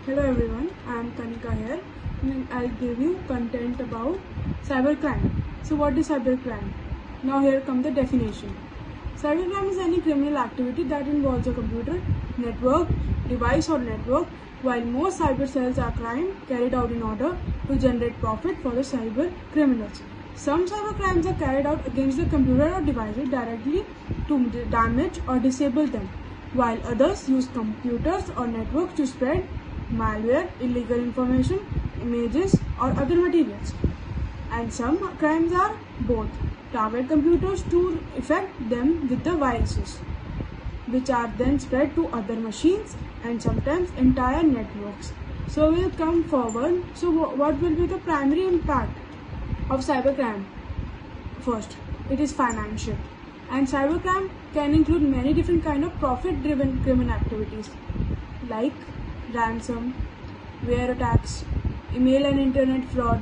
Hello everyone, I am Kanika here and I'll give you content about cybercrime. So what is cybercrime? Now here comes the definition. Cybercrime is any criminal activity that involves a computer, network, device or network, while most cyber cells are crime carried out in order to generate profit for the cyber criminals. Some cyber crimes are carried out against the computer or devices directly to damage or disable them, while others use computers or networks to spread malware, illegal information, images or other materials. And some crimes are both target computers to infect them with the viruses, which are then spread to other machines and sometimes entire networks. So we'll come forward. So what will be the primary impact of cybercrime? First, it is financial. And cybercrime can include many different kind of profit-driven criminal activities like ransomware attacks, email and internet fraud,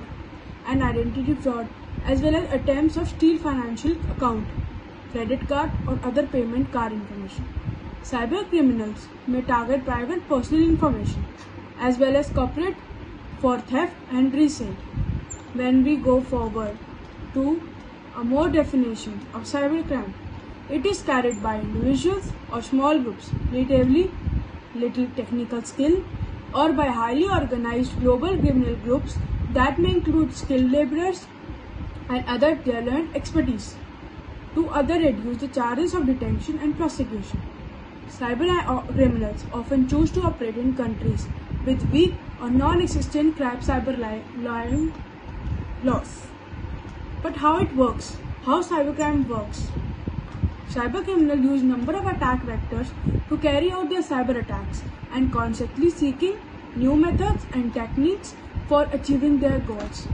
and identity fraud, as well as attempts of steal financial account, credit card or other payment card information. Cyber criminals may target private personal information as well as corporate for theft and resale. When we go forward to a more definition of cybercrime, it is carried by individuals or small groups, relatively little technical skill, or by highly organized global criminal groups that may include skilled laborers and other talent expertise to other reduce the charges of detention and prosecution. Cyber criminals often choose to operate in countries with weak or non-existent cyber laws. But how it works? How cybercrime works? Cybercriminals use number of attack vectors to carry out their cyber attacks and constantly seeking new methods and techniques for achieving their goals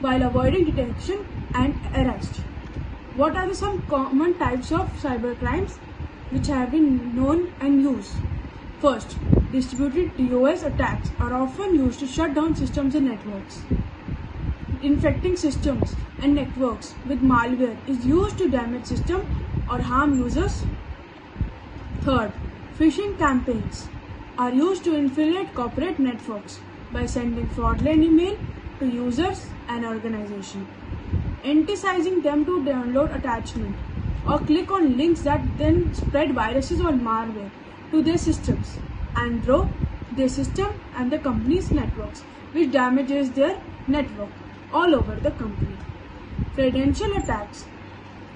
while avoiding detection and arrest. What are some common types of cybercrimes which have been known and used? First, distributed DOS attacks are often used to shut down systems and networks. Infecting systems and networks with malware is used to damage systems or harm users. Third, phishing campaigns are used to infiltrate corporate networks by sending fraudulent email to users and organizations, enticing them to download attachment or click on links that then spread viruses or malware to their systems and through their system and the company's networks, which damages their network all over the company. Credential attacks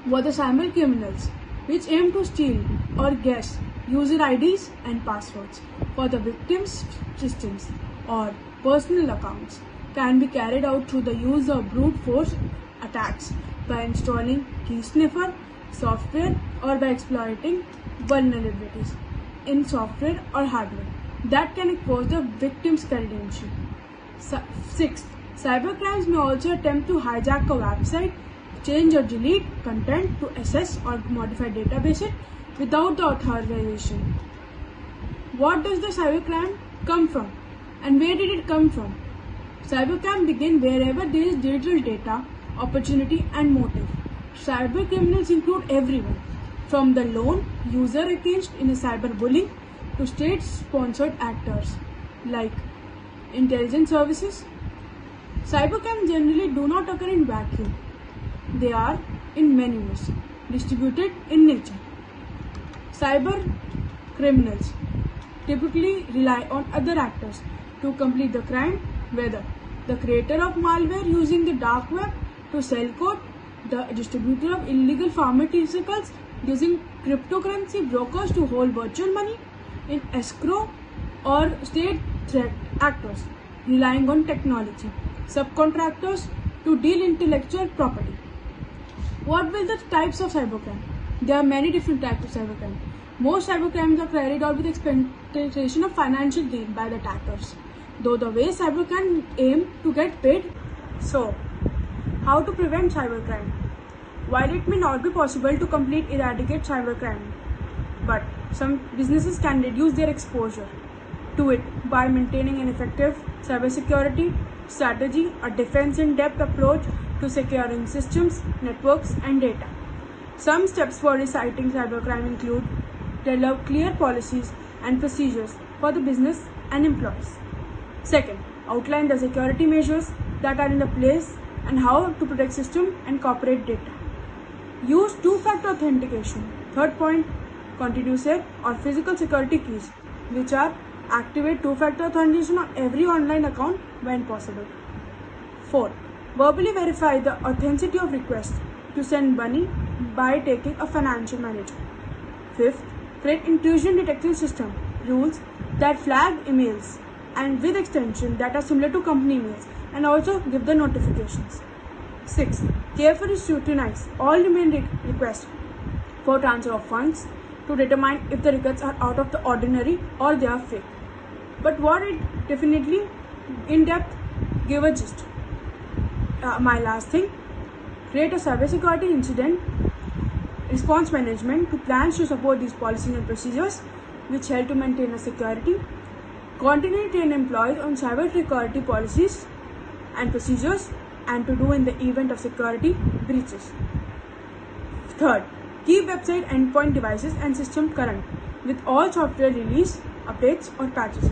were the cyber criminals which aim to steal or guess user IDs and passwords for the victim's systems or personal accounts, can be carried out through the use of brute force attacks by installing key sniffer software or by exploiting vulnerabilities in software or hardware that can expose the victim's credential. Sixth, cybercrimes may also attempt to hijack a website, change or delete content to access or modify databases without the authorization. What does the cybercrime come from and where did it come from? Cybercrime begins wherever there is digital data, opportunity and motive. Cybercriminals include everyone from the lone user engaged in a cyberbullying to state-sponsored actors like intelligence services. Cybercrime generally do not occur in vacuum. They are in many ways distributed in nature. Cyber criminals typically rely on other actors to complete the crime, whether the creator of malware using the dark web to sell code, the distributor of illegal pharmaceuticals using cryptocurrency brokers to hold virtual money in escrow, or state threat actors relying on technology, subcontractors to deal intellectual property. What will the types of cybercrime? There are many different types of cybercrime. Most cybercrimes are carried out with expectation of financial gain by the attackers, though the way cybercrime aim to get paid. So, how to prevent cybercrime? While it may not be possible to completely eradicate cybercrime, but some businesses can reduce their exposure to it by maintaining an effective cybersecurity strategy, a defense in-depth approach to securing systems, networks, and data. Some steps for reciting cybercrime include develop clear policies and procedures for the business and employees. Second, outline the security measures that are in the place and how to protect system and corporate data. Use two-factor authentication. Third point, continue safe or physical security keys, which are activate two-factor authentication on every online account when possible. Fourth, verbally verify the authenticity of requests to send money by taking a financial manager. Fifth, create intrusion detection system rules that flag emails and with extension that are similar to company emails and also give the notifications. Sixth, carefully scrutinize all remaining requests for transfer of funds to determine if the requests are out of the ordinary or they are fake. But what it definitely in depth give a gist. My last thing, create a cybersecurity incident response management to plans to support these policies and procedures which help to maintain a security. Continue to train employees on cybersecurity policies and procedures and to do in the event of security breaches. Third, keep website endpoint devices and system current with all software release, updates or patches.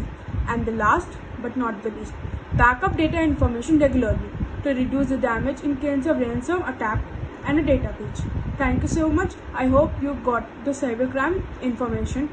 And the last but not the least, backup data information regularly to reduce the damage in case of ransom attack and a data breach. Thank you so much. I hope you got the cybercrime information.